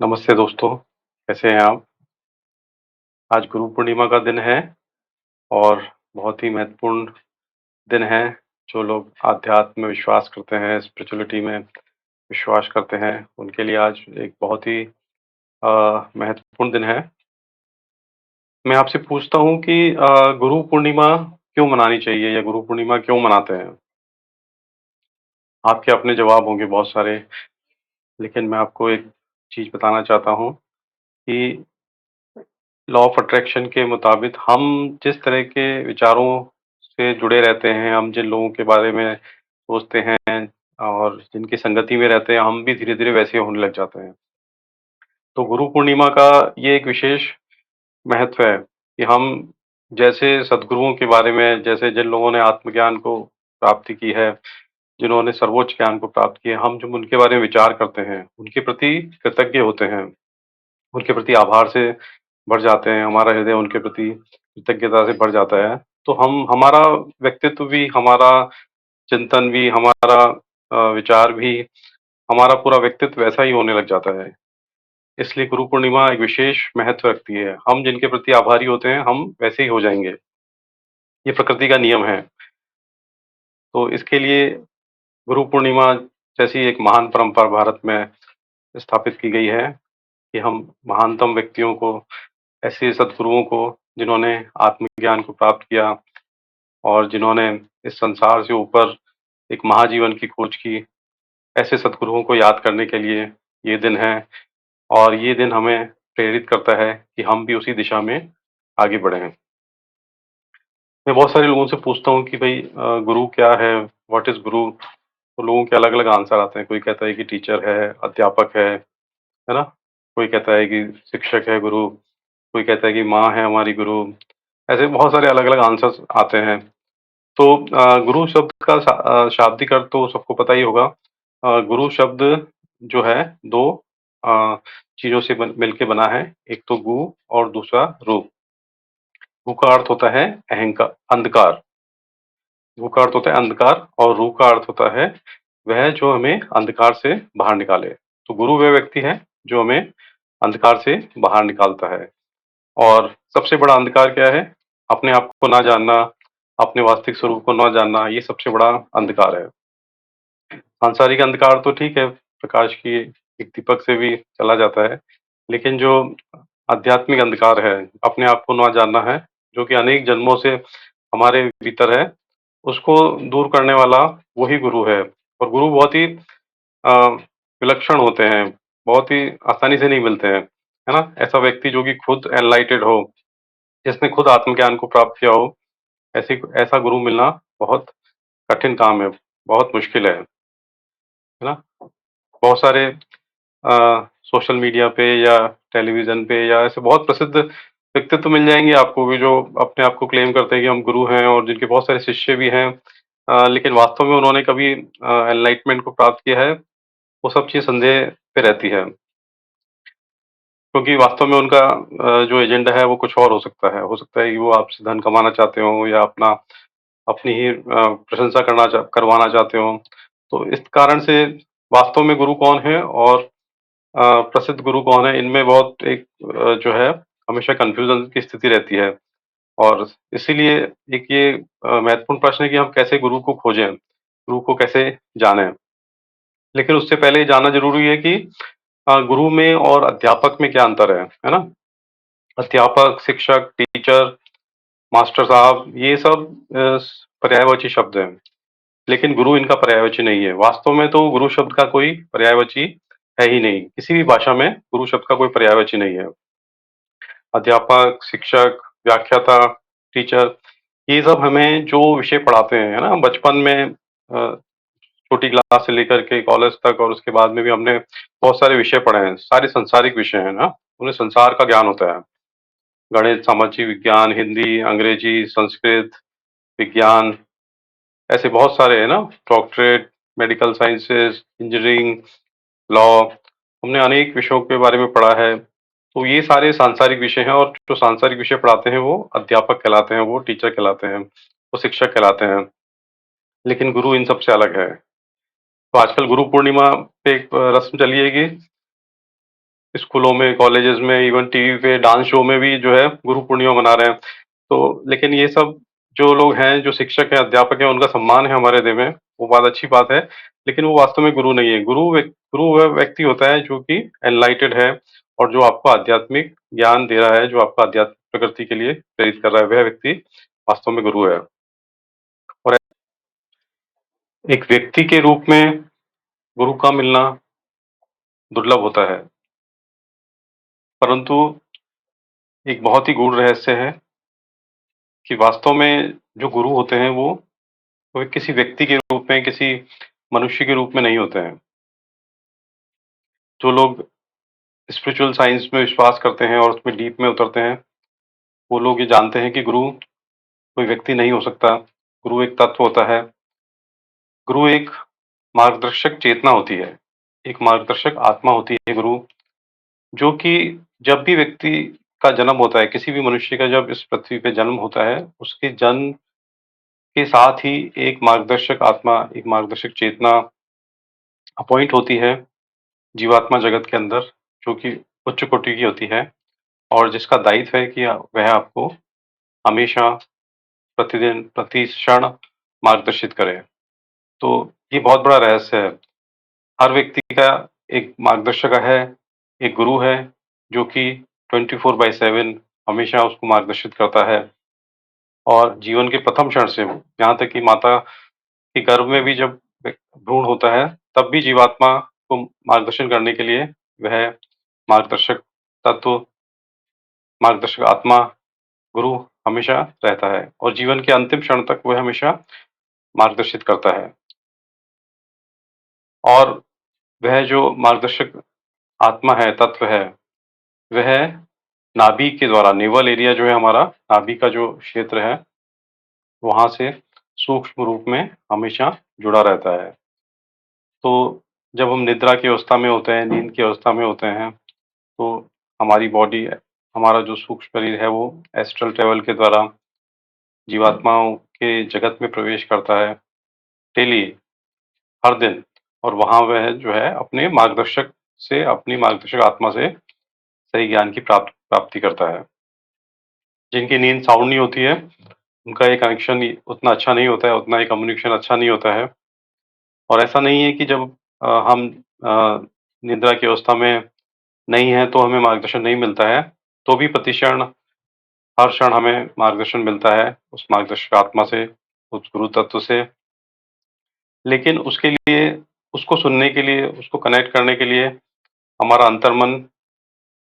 नमस्ते दोस्तों, कैसे हैं आप? आज गुरु पूर्णिमा का दिन है और बहुत ही महत्वपूर्ण दिन है। जो लोग आध्यात्म में विश्वास करते हैं, स्पिरिचुअलिटी में विश्वास करते हैं, उनके लिए आज एक बहुत ही महत्वपूर्ण दिन है। मैं आपसे पूछता हूँ कि गुरु पूर्णिमा क्यों मनानी चाहिए या गुरु पूर्णिमा क्यों मनाते हैं? आपके अपने जवाब होंगे बहुत सारे, लेकिन मैं आपको एक चीज़ बताना चाहता हूँ कि लॉ ऑफ अट्रैक्शन के मुताबिक हम जिस तरह के विचारों से जुड़े रहते हैं, हम जिन लोगों के बारे में सोचते हैं और जिनकी संगति में रहते हैं, हम भी धीरे-धीरे वैसे होने लग जाते हैं। तो गुरु पूर्णिमा का ये एक विशेष महत्व है कि हम जैसे सद्गुरुओं के बारे में, जैसे जिन लोगों ने आत्मज्ञान को प्राप्ति की है, जिन्होंने सर्वोच्च ज्ञान को प्राप्त किया है, हम जब उनके बारे में विचार करते हैं, उनके प्रति कृतज्ञ होते हैं, उनके प्रति आभार से भर जाते हैं, हमारा हृदय उनके प्रति कृतज्ञता से भर जाता है, तो हम हमारा व्यक्तित्व भी, हमारा चिंतन भी, हमारा विचार भी, हमारा पूरा व्यक्तित्व वैसा ही होने लग जाता है। इसलिए गुरु पूर्णिमा एक विशेष महत्व रखती है। हम जिनके प्रति आभारी होते हैं, हम वैसे ही हो जाएँगे। ये प्रकृति का नियम है। तो इसके लिए गुरु पूर्णिमा जैसी एक महान परंपरा भारत में स्थापित की गई है कि हम महानतम व्यक्तियों को, ऐसे सद्गुरुओं को जिन्होंने आत्मज्ञान को प्राप्त किया और जिन्होंने इस संसार से ऊपर एक महाजीवन की खोज की, ऐसे सद्गुरुओं को याद करने के लिए ये दिन है और ये दिन हमें प्रेरित करता है कि हम भी उसी दिशा में आगे बढ़ें। मैं बहुत सारे लोगों से पूछता हूँ कि भई गुरु क्या है? व्हाट इज़ गुरु? तो लोगों के अलग-अलग आंसर आते हैं। कोई कहता है कि टीचर है, अध्यापक है ना? कोई कहता है कि शिक्षक है गुरु, कोई कहता है कि माँ है हमारी गुरु। ऐसे बहुत सारे अलग-अलग आंसर्स आते हैं। तो गुरु शब्द का शाब्दिक अर्थ तो सबको पता ही होगा। गुरु शब्द जो है 2 अ, चीज़ों से मिलके बना है। एक तो गु और दूसरा रु। गु का अर्थ होता है अंधकार। गु का अर्थ होता है अंधकार और रु का अर्थ होता है वह जो हमें अंधकार से बाहर निकाले। तो गुरु वह व्यक्ति है जो हमें अंधकार से बाहर निकालता है। और सबसे बड़ा अंधकार क्या है? अपने आप को ना जानना, अपने वास्तविक स्वरूप को ना जानना, ये सबसे बड़ा अंधकार है। सांसारिक अंधकार तो ठीक है, प्रकाश की एक दीपक से भी चला जाता है, लेकिन जो आध्यात्मिक अंधकार है, अपने आप को ना जानना है, जो कि अनेक जन्मों से हमारे भीतर है, उसको दूर करने वाला वही गुरु है। और गुरु बहुत ही विलक्षण होते हैं, बहुत ही आसानी से नहीं मिलते हैं, है ना? ऐसा व्यक्ति जो कि खुद एनलाइटेड हो, जिसने खुद आत्मज्ञान को प्राप्त किया हो, ऐसा गुरु मिलना बहुत कठिन काम है, बहुत मुश्किल है ना? बहुत सारे सोशल मीडिया पे या टेलीविज़न पे या ऐसे बहुत प्रसिद्ध व्यक्तित्व मिल जाएँगे आपको भी जो अपने आप को क्लेम करते हैं कि हम गुरु हैं और जिनके बहुत सारे शिष्य भी हैं। लेकिन वास्तव में उन्होंने कभी एनलाइटमेंट को प्राप्त किया है, वो सब चीज़ संदेह पे रहती है। क्योंकि वास्तव में उनका जो एजेंडा है वो कुछ और हो सकता है। हो सकता है कि वो आपसे धन कमाना चाहते हों या अपनी ही प्रशंसा करवाना चाहते हों। तो इस कारण से वास्तव में गुरु कौन है और प्रसिद्ध गुरु कौन है, इनमें बहुत एक जो है हमेशा कन्फ्यूज़न की स्थिति रहती है। और इसीलिए एक ये महत्वपूर्ण प्रश्न है कि हम कैसे गुरु को खोजें, गुरु को कैसे जानें? लेकिन उससे पहले ये जानना ज़रूरी है कि गुरु में और अध्यापक में क्या अंतर है ना? अध्यापक, शिक्षक, टीचर, मास्टर साहब ये सब पर्यायवाची शब्द हैं, लेकिन गुरु इनका पर्यायवाची नहीं है। वास्तव में तो गुरु शब्द का कोई पर्यायवाची है ही नहीं। किसी भी भाषा में गुरु शब्द का कोई पर्यायवाची नहीं है। अध्यापक, शिक्षक, व्याख्याता, टीचर ये सब हमें जो विषय पढ़ाते हैं, है ना? बचपन में छोटी क्लास से लेकर के कॉलेज तक और उसके बाद में भी हमने बहुत सारे विषय पढ़े हैं, सारे सांसारिक विषय हैं ना? उन्हें संसार का ज्ञान होता है। गणित, सामाजिक विज्ञान, हिंदी, अंग्रेजी, संस्कृत, विज्ञान ऐसे बहुत सारे हैं ना? Doctorate, medical sciences, engineering, law हमने अनेक विषयों के बारे में पढ़ा है। तो ये सारे सांसारिक विषय हैं और जो सांसारिक विषय पढ़ाते हैं वो अध्यापक कहलाते हैं, वो टीचर कहलाते हैं, वो शिक्षक कहलाते हैं। लेकिन गुरु इन सब से अलग है। तो आजकल गुरु पूर्णिमा पे एक रस्म चली है कि स्कूलों में, कॉलेजेस में, इवन टीवी पे डांस शो में भी जो है गुरु पूर्णिमा मना रहे हैं। तो लेकिन ये सब जो लोग हैं, जो शिक्षक हैं, अध्यापक हैं, उनका सम्मान है हमारे देश में, वो बात अच्छी बात है, लेकिन वो वास्तव में गुरु नहीं है। गुरु वह व्यक्ति होता है जो कि एनलाइटेड है और जो आपको आध्यात्मिक ज्ञान दे रहा है, जो आपको आध्यात्मिक प्रकृति के लिए प्रेरित कर रहा है, वह व्यक्ति वास्तव में गुरु है। और एक व्यक्ति के रूप में गुरु का मिलना दुर्लभ होता है, परंतु एक बहुत ही गूढ़ रहस्य है कि वास्तव में जो गुरु होते हैं वो किसी व्यक्ति के रूप में, किसी मनुष्य के रूप में नहीं होते हैं। जो लोग स्पिरिचुअल साइंस में विश्वास करते हैं और उसमें डीप में उतरते हैं, वो लोग ये जानते हैं कि गुरु कोई व्यक्ति नहीं हो सकता, गुरु एक तत्व होता है। गुरु एक मार्गदर्शक चेतना होती है, एक मार्गदर्शक आत्मा होती है गुरु, जो कि जब भी व्यक्ति का जन्म होता है, किसी भी मनुष्य का जब इस पृथ्वी पे जन्म होता है, उसके जन्म के साथ ही एक मार्गदर्शक आत्मा, एक मार्गदर्शक चेतना अपॉइंट होती है जीवात्मा जगत के अंदर, जो कि उच्च कोटि की होती है और जिसका दायित्व है कि वह आपको हमेशा, प्रतिदिन, प्रति क्षण मार्गदर्शित करे। तो ये बहुत बड़ा रहस्य है। हर व्यक्ति का एक मार्गदर्शक है, एक गुरु है, जो कि 24/7 हमेशा उसको मार्गदर्शित करता है और जीवन के प्रथम क्षण से यहाँ तक कि माता के गर्भ में भी जब भ्रूण होता है, तब भी जीवात्मा को मार्गदर्शन करने के लिए वह मार्गदर्शक तत्व, मार्गदर्शक आत्मा, गुरु हमेशा रहता है और जीवन के अंतिम क्षण तक वह हमेशा मार्गदर्शित करता है। और वह जो मार्गदर्शक आत्मा है, तत्व है, वह नाभि के द्वारा, नेवल एरिया जो है हमारा, नाभि का जो क्षेत्र है, वहाँ से सूक्ष्म रूप में हमेशा जुड़ा रहता है। तो जब हम निद्रा की अवस्था में होते हैं, नींद की अवस्था में होते हैं, तो हमारी बॉडी, हमारा जो सूक्ष्म शरीर है, वो एस्ट्रल ट्रैवल के द्वारा जीवात्माओं के जगत में प्रवेश करता है, डेली, हर दिन। और वहाँ वह जो है अपने मार्गदर्शक से, अपनी मार्गदर्शक आत्मा से सही ज्ञान की प्राप्ति करता है। जिनकी नींद साउंड नहीं होती है, उनका ये कनेक्शन उतना अच्छा नहीं होता है, उतना ही कम्युनिकेशन अच्छा नहीं होता है। और ऐसा नहीं है कि जब हम निद्रा की अवस्था में नहीं हैं, तो हमें मार्गदर्शन नहीं मिलता है, तो भी प्रतिक्षण, हर क्षण हमें मार्गदर्शन मिलता है उस मार्गदर्शक आत्मा से, उस गुरु तत्व से। लेकिन उसके लिए, उसको सुनने के लिए, उसको कनेक्ट करने के लिए हमारा अंतर्मन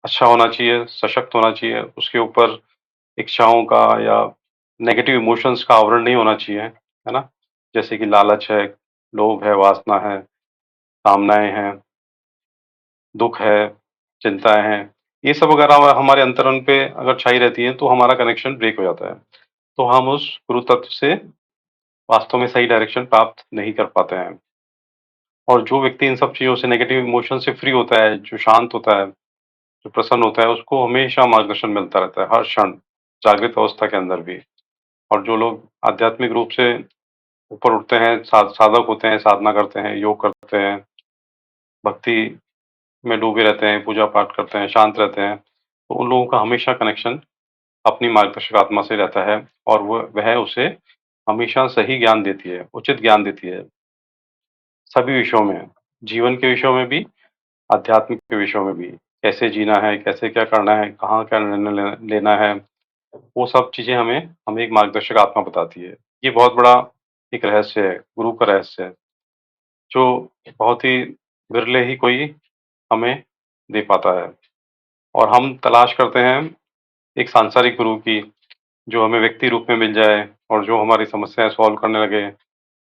अच्छा होना चाहिए, सशक्त होना चाहिए, उसके ऊपर इच्छाओं का या नेगेटिव इमोशंस का आवरण नहीं होना चाहिए, है ना? जैसे कि लालच है, लोभ है, वासना है, कामनाएँ हैं, दुःख है, चिंताएँ हैं। ये सब अगर हमारे अंतर्मन पे अगर छाई रहती हैं, तो हमारा कनेक्शन ब्रेक हो जाता है। तो हम उस गुरु तत्व से वास्तव में सही डायरेक्शन प्राप्त नहीं कर पाते हैं। और जो व्यक्ति इन सब चीज़ों से, नेगेटिव इमोशन से फ्री होता है, जो शांत होता है, जो प्रसन्न होता है, उसको हमेशा मार्गदर्शन मिलता रहता है, हर क्षण, जागृत अवस्था के अंदर भी। और जो लोग आध्यात्मिक रूप से ऊपर उठते हैं, साधक होते हैं, साधना करते हैं, योग करते हैं, भक्ति में डूबे रहते हैं, पूजा-पाठ करते हैं, शांत रहते हैं, तो उन लोगों का हमेशा कनेक्शन अपनी मार्गदर्शक आत्मा से रहता है और वह उसे हमेशा सही ज्ञान देती है, उचित ज्ञान देती है, सभी विषयों में, जीवन के विषयों में भी, आध्यात्मिक के विषयों में भी। कैसे जीना है, कैसे क्या करना है, कहाँ क्या निर्णय लेना है, वो सब चीज़ें हमें एक मार्गदर्शक आत्मा बताती है। ये बहुत बड़ा एक रहस्य है, गुरु का रहस्य है, जो बहुत ही विरले ही कोई हमें दे पाता है। और हम तलाश करते हैं एक सांसारिक गुरु की, जो हमें व्यक्ति रूप में मिल जाए और जो हमारी समस्याएँ सॉल्व करने लगे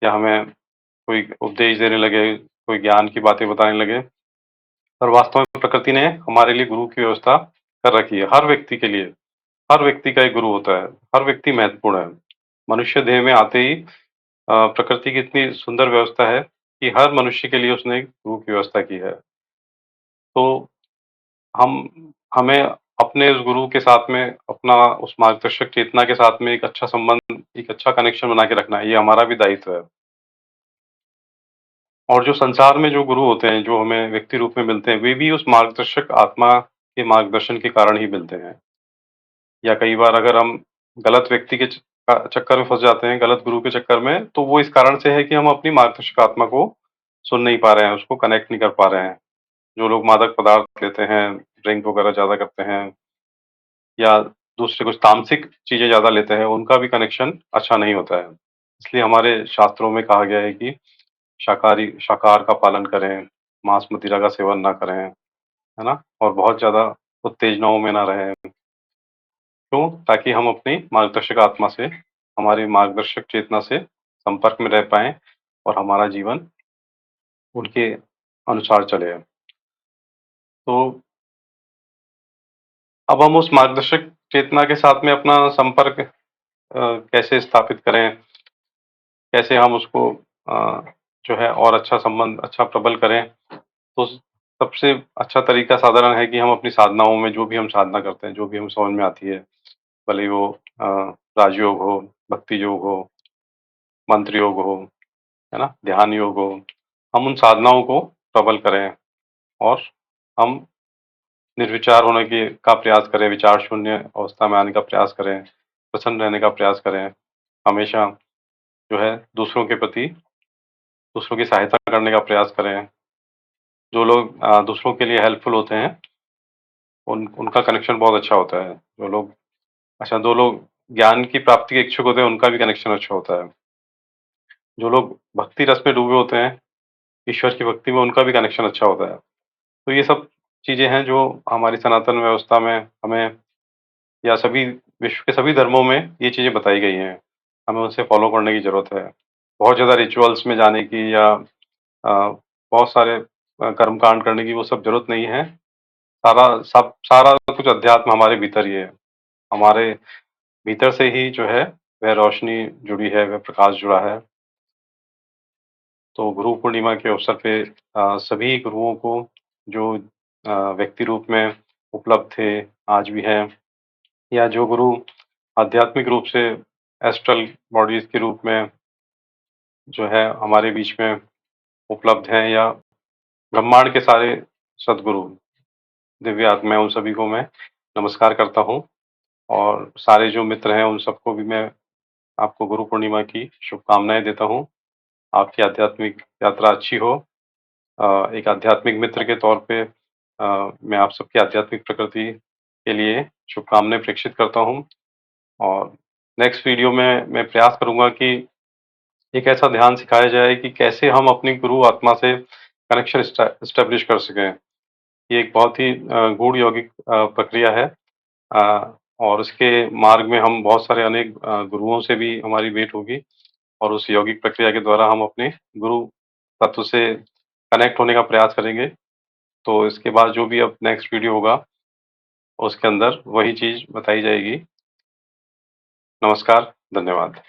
या हमें कोई उपदेश देने लगे, कोई ज्ञान की बातें बताने लगे। पर वास्तव में प्रकृति ने हमारे लिए गुरु की व्यवस्था कर रखी है, हर व्यक्ति के लिए। हर व्यक्ति का एक गुरु होता है, हर व्यक्ति महत्वपूर्ण है। मनुष्य देह में आते ही प्रकृति की इतनी सुंदर व्यवस्था है कि हर मनुष्य के लिए उसने एक गुरु की व्यवस्था की है। तो हम हमें अपने उस गुरु के साथ में, अपना उस मार्गदर्शक चेतना के साथ में एक अच्छा संबंध, एक अच्छा कनेक्शन बना के रखना है, ये हमारा भी दायित्व है। और जो संसार में जो गुरु होते हैं, जो हमें व्यक्ति रूप में मिलते हैं, वे भी उस मार्गदर्शक आत्मा के मार्गदर्शन के कारण ही मिलते हैं। या कई बार अगर हम गलत व्यक्ति के चक्कर में फँस जाते हैं, गलत गुरु के चक्कर में, तो वो इस कारण से है कि हम अपनी मार्गदर्शक आत्मा को सुन नहीं पा रहे हैं, उसको कनेक्ट नहीं कर पा रहे हैं। जो लोग मादक पदार्थ लेते हैं, ड्रिंक वगैरह ज़्यादा करते हैं या दूसरे कुछ तामसिक चीज़ें ज़्यादा लेते हैं, उनका भी कनेक्शन अच्छा नहीं होता है। इसलिए हमारे शास्त्रों में कहा गया है कि शाकाहार का पालन करें, मांस-मदिरा का सेवन ना करें, है ना? और बहुत ज़्यादा उत्तेजनाओं में ना रहें। क्यों? ताकि हम अपनी मार्गदर्शक आत्मा से, हमारी मार्गदर्शक चेतना से संपर्क में रह पाएँ और हमारा जीवन उनके अनुसार चले। तो अब हम उस मार्गदर्शक चेतना के साथ में अपना संपर्क कैसे स्थापित करें? कैसे हम उसको जो है और अच्छा संबंध, अच्छा प्रबल करें? तो सबसे अच्छा तरीका साधारण है कि हम अपनी साधनाओं में जो भी हम साधना करते हैं, जो भी हमें समझ में आती है, भले ही वो अ, राजयोग हो, भक्ति योग हो, मंत्र योग हो, है ना? ध्यान योग हो, हम उन साधनाओं को प्रबल करें और हम निर्विचार होने की का प्रयास करें, विचार शून्य अवस्था में आने का प्रयास करें, प्रसन्न रहने का प्रयास करें। हमेशा जो है दूसरों की सहायता करने का प्रयास करें। जो लोग दूसरों के लिए हेल्पफुल होते हैं, उनका कनेक्शन बहुत अच्छा होता है। जो लोग ज्ञान की प्राप्ति के इच्छुक होते हैं, उनका भी कनेक्शन अच्छा होता है। जो लोग भक्ति रस में डूबे होते हैं, ईश्वर की भक्ति में, उनका भी कनेक्शन अच्छा होता है। तो ये सब चीज़ें हैं जो हमारी सनातन व्यवस्था में हमें, या सभी विश्व के सभी धर्मों में ये चीज़ें बताई गई हैं। हमें उनसे फ़ॉलो करने की ज़रूरत है। बहुत ज़्यादा रिचुअल्स में जाने की या बहुत सारे कर्मकांड करने की वो सब ज़रूरत नहीं है। सारा कुछ अध्यात्म हमारे भीतर ही है। हमारे भीतर से ही जो है वह रोशनी जुड़ी है, वह प्रकाश जुड़ा है। तो गुरु पूर्णिमा के अवसर पे सभी गुरुओं को, जो व्यक्ति रूप में उपलब्ध थे, आज भी हैं, या जो गुरु आध्यात्मिक रूप से एस्ट्रल बॉडीज़ के रूप में जो है हमारे बीच में उपलब्ध हैं, या ब्रह्मांड के सारे सद्गुरु, दिव्य आत्माएँ, उन सभी को मैं नमस्कार करता हूँ। और सारे जो मित्र हैं, उन सबको भी मैं आपको गुरु पूर्णिमा की शुभकामनाएँ देता हूँ। आपकी आध्यात्मिक यात्रा अच्छी हो। एक आध्यात्मिक मित्र के तौर पे मैं आप सबकी आध्यात्मिक प्रकृति के लिए शुभकामनाएँ प्रेषित करता हूँ। और नेक्स्ट वीडियो में मैं प्रयास करूँगा कि एक ऐसा ध्यान सिखाया जाए कि कैसे हम अपनी गुरु आत्मा से कनेक्शन एस्टेब्लिश कर सकें। ये एक बहुत ही गूढ़ यौगिक प्रक्रिया है। और उसके मार्ग में हम बहुत सारे अनेक गुरुओं से भी हमारी भेंट होगी, और उस यौगिक प्रक्रिया के द्वारा हम अपने गुरु तत्व से कनेक्ट होने का प्रयास करेंगे। तो इसके बाद जो भी अब नेक्स्ट वीडियो होगा, उसके अंदर वही चीज़ बताई जाएगी। नमस्कार, धन्यवाद।